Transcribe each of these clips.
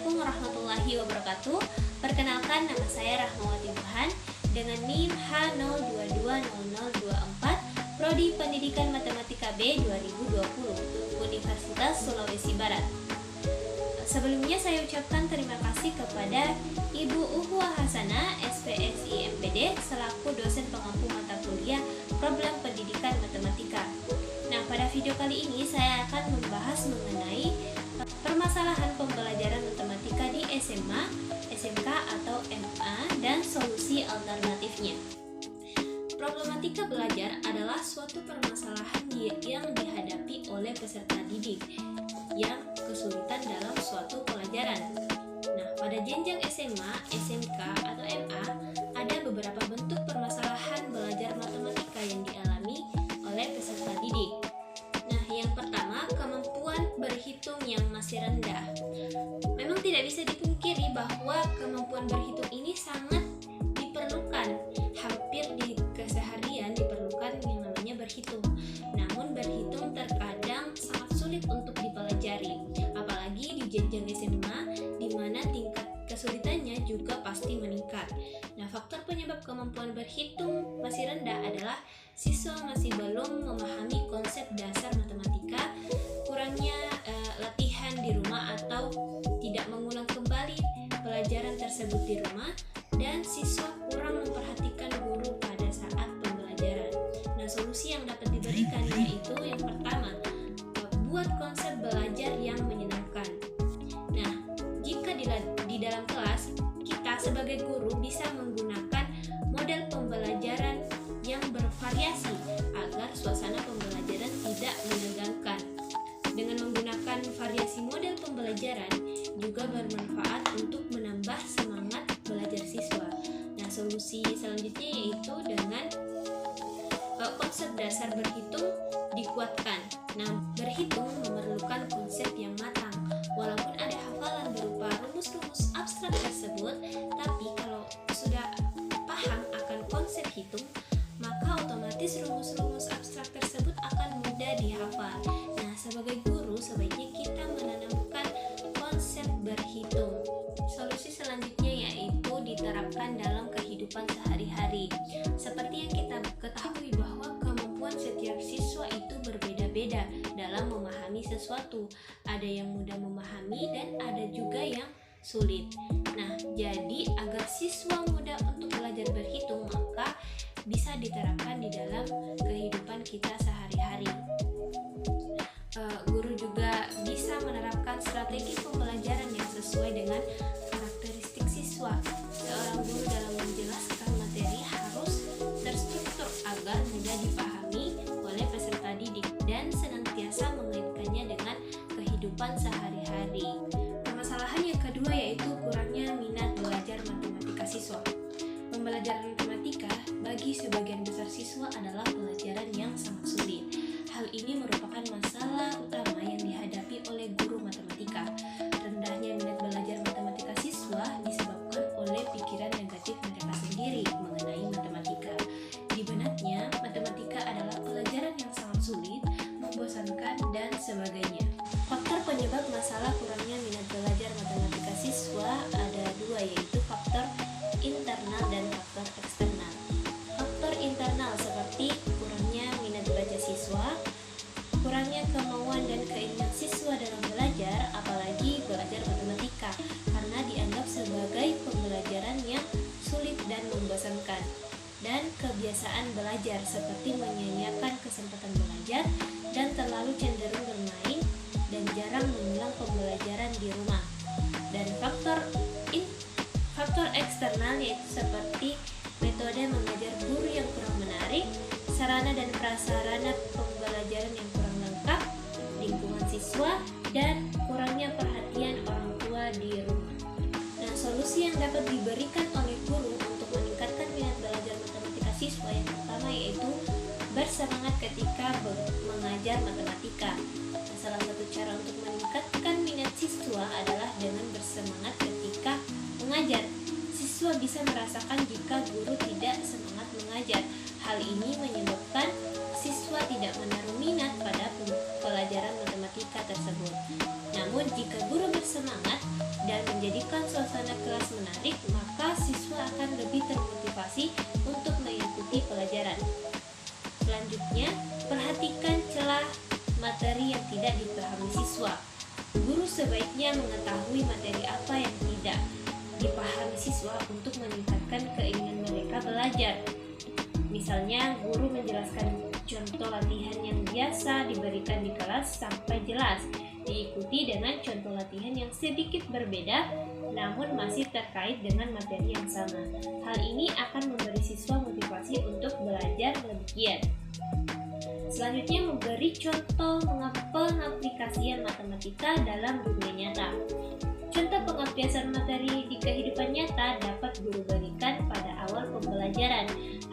Assalamualaikum warahmatullahi wabarakatuh. Perkenalkan, nama saya Rahmawati Burhan dengan NIM H022024, Prodi Pendidikan Matematika B 2020, Universitas Sulawesi Barat. Sebelumnya saya ucapkan terima kasih kepada Ibu Uhwa Hasana, SPSI MPD, selaku dosen pengampu mata kuliah Problem Pendidikan Matematika. Nah, pada video kali ini saya akan membahas mengenai permasalahan pembelajaran matematika di SMA, SMK atau MA dan solusi alternatifnya. Problematika belajar adalah suatu permasalahan yang dihadapi oleh peserta didik yang kesulitan dalam suatu pelajaran. Nah, pada jenjang SMA, SMK atau MA ada beberapa bentuk permasalahan belajar matematika yang dialami oleh peserta didik. Nah, yang pertama, kemampuan berhitung yang masih rendah. Memang tidak bisa dipungkiri bahwa kemampuan berhitung ini sangat diperlukan. Hampir di keseharian diperlukan yang namanya berhitung. Namun berhitung terkadang sangat sulit untuk dipelajari, apalagi di jenjang SMA di mana tingkat kesulitannya juga pasti meningkat. Nah, faktor penyebab kemampuan berhitung masih rendah adalah siswa masih belum memahami konsep dasar matematika, kurangnya latihan di rumah atau tidak mengulang kembali pelajaran tersebut di rumah, dan siswa kurang memperhatikan guru pada saat pembelajaran. Nah, solusi yang dapat diberikan yaitu yang pertama, buat konsep belajar yang menyenangkan. Nah, jika di dalam kelas kita sebagai guru bisa menggunakan model pembelajaran yang bervariasi agar suasana pembelajaran tidak menegangkan. Dengan menggunakan variasi model pembelajaran juga bermanfaat untuk menambah semangat belajar siswa. Nah, solusi selanjutnya yaitu dengan konsep dasar berhitung dikuatkan. Nah, berhitung memerlukan konsep yang matang. Walaupun ada hafalan berupa rumus-rumus abstrak tersebut, tapi kalau sudah paham akan konsep hitung, maka otomatis rumus-rumus abstrak tersebut akan mudah dihafal. Nah, sebagai guru sebaiknya kita menanamkan konsep berhitung. Solusi selanjutnya yaitu diterapkan dalam kehidupan sehari-hari. Seperti yang kita ketahui bahwa kemampuan setiap siswa itu berbeda-beda dalam memahami sesuatu. Ada yang mudah memahami dan ada juga yang sulit. Nah, jadi agar siswa mudah untuk belajar berhitung, maka bisa diterapkan di dalam kehidupan kita sehari-hari. Guru juga bisa menerapkan strategi pembelajaran yang sesuai dengan karakteristik siswa. Seorang guru dalam menjelaskan materi harus terstruktur agar mudah dipahami oleh peserta didik dan senantiasa mengaitkannya dengan kehidupan sehari-hari. Permasalahan yang kedua yaitu kurangnya minat belajar matematika siswa. Pembelajaran matematika bagi sebagian besar siswa adalah pelajaran yang sangat sulit. Hal ini merupakan masalah utama yang dihadapi oleh guru matematika. Rendahnya minat belajar matematika siswa disebabkan oleh pikiran negatif mereka sendiri mengenai matematika. Di benaknya, matematika adalah pelajaran yang sangat sulit, membosankan, dan sebagainya. Faktor penyebab masalah kurangnya minat belajar matematika siswa ada dua, yaitu faktor internal dan faktor eksternal. Faktor internal seperti kurangnya minat baca siswa, kurangnya kemauan dan keinginan siswa dalam belajar, apalagi belajar matematika, karena dianggap sebagai pembelajaran yang sulit dan membosankan. Dan kebiasaan belajar seperti menyia-nyiakan kesempatan belajar dan terlalu cenderung bermain dan jarang mengulang pembelajaran di rumah. Dan faktor eksternal yaitu seperti metode mengajar guru yang kurang menarik, sarana dan prasarana pembelajaran yang kurang lengkap, lingkungan siswa, dan kurangnya perhatian orang tua di rumah. Nah, solusi yang dapat diberikan oleh guru untuk meningkatkan minat belajar matematika siswa yang pertama yaitu bersemangat ketika mengajar matematika. Nah, salah satu cara untuk meningkatkan minat siswa adalah dengan bersemangat ketika mengajar. Siswa bisa merasakan jika guru tidak semangat mengajar. Hal ini menyebabkan siswa tidak menaruh minat pada pelajaran matematika tersebut. Namun jika guru bersemangat dan menjadikan suasana kelas menarik, maka siswa akan lebih termotivasi untuk mengikuti pelajaran. Selanjutnya, perhatikan celah materi yang tidak dipahami siswa. Guru sebaiknya mengetahui materi apa yang tidak dipahami siswa untuk meningkatkan keinginan mereka belajar. Misalnya, guru menjelaskan contoh latihan yang biasa diberikan di kelas sampai jelas, diikuti dengan contoh latihan yang sedikit berbeda namun masih terkait dengan materi yang sama. Hal ini akan memberi siswa motivasi untuk belajar lebih giat. Selanjutnya, memberi contoh pengaplikasian matematika dalam dunia nyata. Contoh pengaplikasian materi di kehidupan nyata dapat guru berikan pada awal pembelajaran.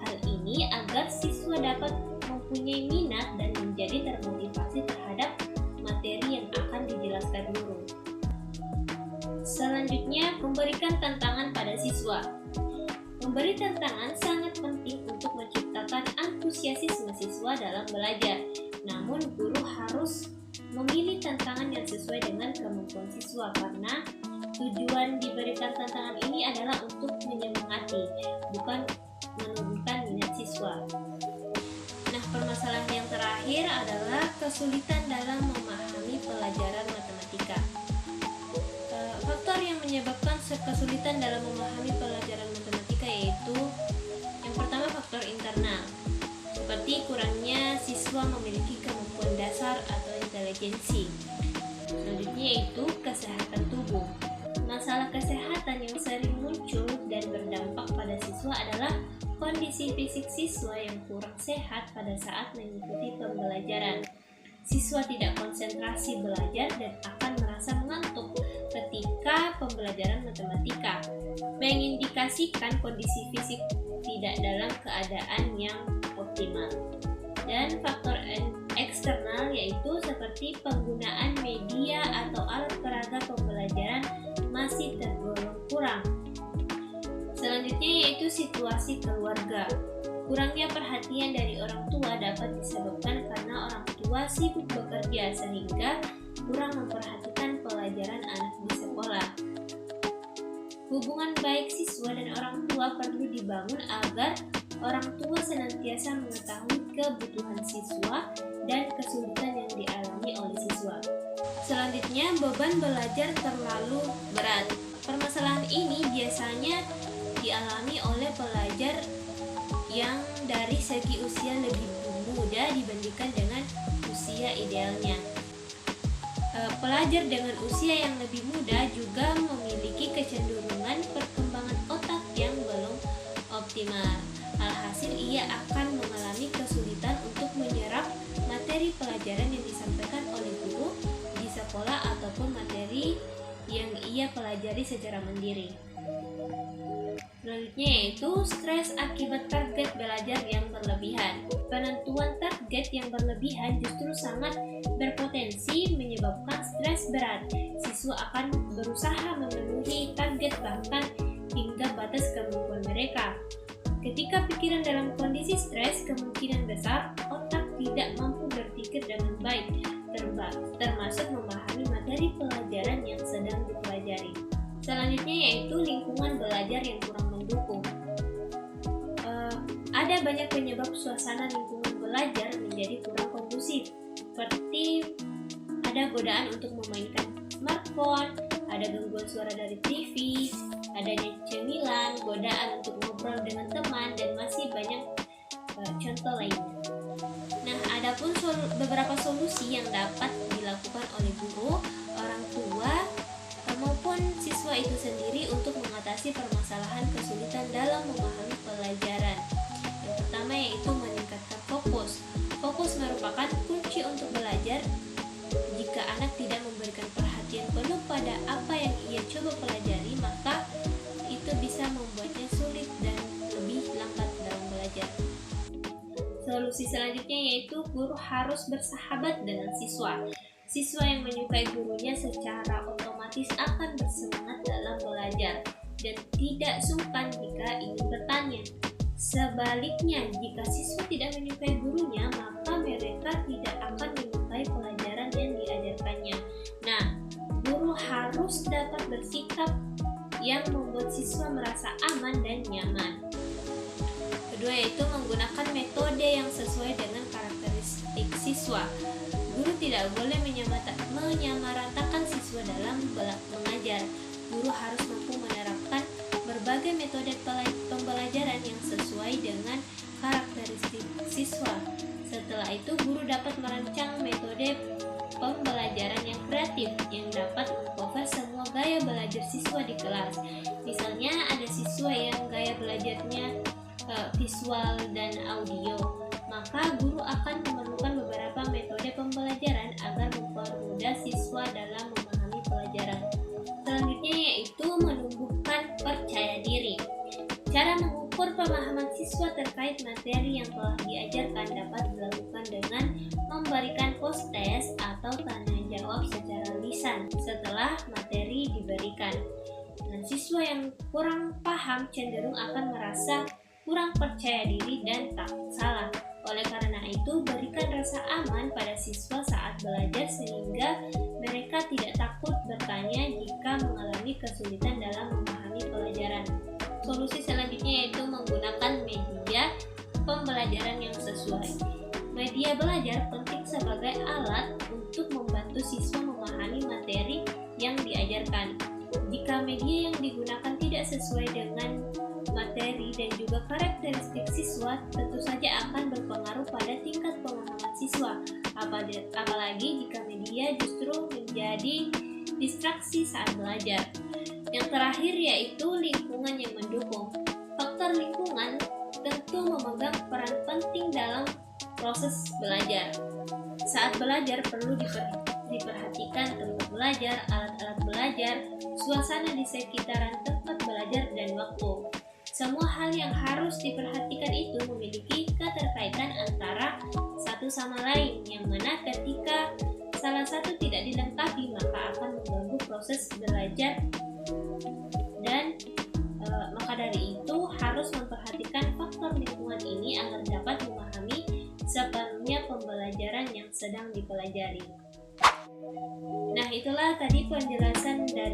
Hal ini agar siswa dapat mempunyai minat dan menjadi termotivasi terhadap materi yang akan dijelaskan guru. Selanjutnya, memberikan tantangan pada siswa. Memberi tantangan sangat penting untuk menciptakan antusiasme siswa dalam belajar. Namun, guru harus memilih tantangan yang sesuai dengan kemampuan siswa karena tujuan diberikan tantangan ini adalah untuk menyemangati, bukan menurunkan minat siswa. Nah, permasalahan yang terakhir adalah kesulitan dalam memahami pelajaran matematika. Faktor yang menyebabkan kesulitan dalam memahami pelajaran matematika yaitu yang pertama, faktor internal, seperti kurangnya siswa memiliki kemampuan dasar atau intelijensi. Selanjutnya yaitu kesehatan tubuh. Masalah kesehatan yang sering muncul dan berdampak pada siswa adalah kondisi fisik siswa yang kurang sehat pada saat mengikuti pembelajaran. Siswa tidak konsentrasi belajar dan akan merasa mengantuk ketika pembelajaran matematika, mengindikasikan kondisi fisik tidak dalam keadaan yang optimal. Dan faktor eksternal yaitu seperti penggunaan media atau alat peraga pembelajaran masih tergolong kurang. Selanjutnya yaitu situasi keluarga. Kurangnya perhatian dari orang tua dapat disebabkan karena orang tua sibuk bekerja sehingga kurang memperhatikan pelajaran anak di sekolah. Hubungan baik siswa dan orang tua perlu dibangun agar orang tua senantiasa mengetahui kebutuhan siswa dan kesulitan yang dialami oleh siswa. Selanjutnya, beban belajar terlalu berat. Permasalahan ini biasanya dialami oleh pelajar yang dari segi usia lebih muda dibandingkan dengan usia idealnya. Pelajar dengan usia yang lebih muda juga memiliki kecenderungan perkembangan otak yang belum optimal. Alhasil ia akan mengalami kesulitan untuk menyerap materi pelajaran yang disampaikan oleh guru di sekolah ataupun materi yang ia pelajari secara mandiri. Selanjutnya yaitu stres akibat target belajar yang berlebihan. Penentuan target yang berlebihan justru sangat berpotensi menyebabkan stres berat. Siswa akan berusaha memenuhi target bahkan hingga batas kemampuan mereka. Ketika pikiran dalam kondisi stres, kemungkinan besar otak tidak mampu berpikir dengan baik, termasuk memahami materi pelajaran yang sedang dipelajari. Selanjutnya yaitu lingkungan belajar yang kurang mendukung. Ada banyak penyebab suasana lingkungan belajar menjadi kurang kondusif, seperti ada godaan untuk memainkan smartphone, ada gangguan suara dari TV, adanya cemilan, godaan untuk ngobrol dengan teman, dan masih banyak contoh lainnya. Nah, adapun beberapa solusi yang dapat dilakukan oleh guru, orang tua, maupun siswa itu sendiri untuk mengatasi permasalahan kesulitan dalam memahami pelajaran. Yang pertama yaitu meningkatkan fokus. Fokus merupakan kunci untuk belajar. Jika anak tidak memberikan perhatian penuh pada apa yang ia coba pelajari, maka itu bisa membuatnya sulit dan lebih lambat dalam belajar. Solusi selanjutnya yaitu guru harus bersahabat dengan siswa. Siswa yang menyukai gurunya secara otomatis akan bersemangat dalam belajar dan tidak sungkan jika ingin bertanya. Sebaliknya, jika siswa tidak menyukai gurunya, maka mereka tidak akan menyukai pelajaran yang diajarkannya. Nah, guru harus dapat bersikap yang membuat siswa merasa aman dan nyaman. Kedua yaitu menggunakan metode yang sesuai dengan karakteristik siswa. Guru tidak boleh menyamaratakan siswa dalam mengajar. Guru harus mampu menerapkan berbagai metode pembelajaran yang sesuai dengan karakteristik siswa. Setelah itu, guru dapat merancang metode pembelajaran yang kreatif yang dapat mengcover semua gaya belajar siswa di kelas. Misalnya ada siswa yang gaya belajarnya visual dan audio, maka guru akan memerlukan beberapa metode pembelajaran agar mempermudah siswa dalam memahami pelajaran. Selanjutnya yaitu menumbuhkan percaya diri. Cara mengukur pemahaman siswa terkait materi yang telah diajarkan dapat dilakukan dengan memberikan post-test atau tanya jawab secara lisan setelah materi diberikan. Dan siswa yang kurang paham cenderung akan merasa kurang percaya diri dan takut salah. Oleh karena itu, berikan rasa aman pada siswa saat belajar sehingga mereka tidak takut bertanya jika mengalami kesulitan dalam memahami pelajaran. Solusi selanjutnya yaitu menggunakan media pembelajaran yang sesuai. Media belajar penting sebagai alat untuk membantu siswa memahami materi yang diajarkan. Jika media yang digunakan tidak sesuai dengan materi dan juga karakteristik siswa, tentu saja akan berpengaruh pada tingkat pemahaman siswa, apalagi jika media justru menjadi distraksi saat belajar. Yang terakhir yaitu lingkungan yang mendukung. Faktor lingkungan tentu memegang peran penting dalam proses belajar. Saat belajar perlu diperhatikan tempat belajar, alat-alat belajar, suasana di sekitaran tempat belajar, dan waktu. Semua hal yang harus diperhatikan itu memiliki keterkaitan antara satu sama lain, yang mana ketika salah satu tidak dilengkapi maka akan mengganggu proses belajar, dan maka dari itu harus memperhatikan faktor lingkungan ini agar dapat memahami sepenuhnya pembelajaran yang sedang dipelajari. Nah, itulah tadi penjelasan dari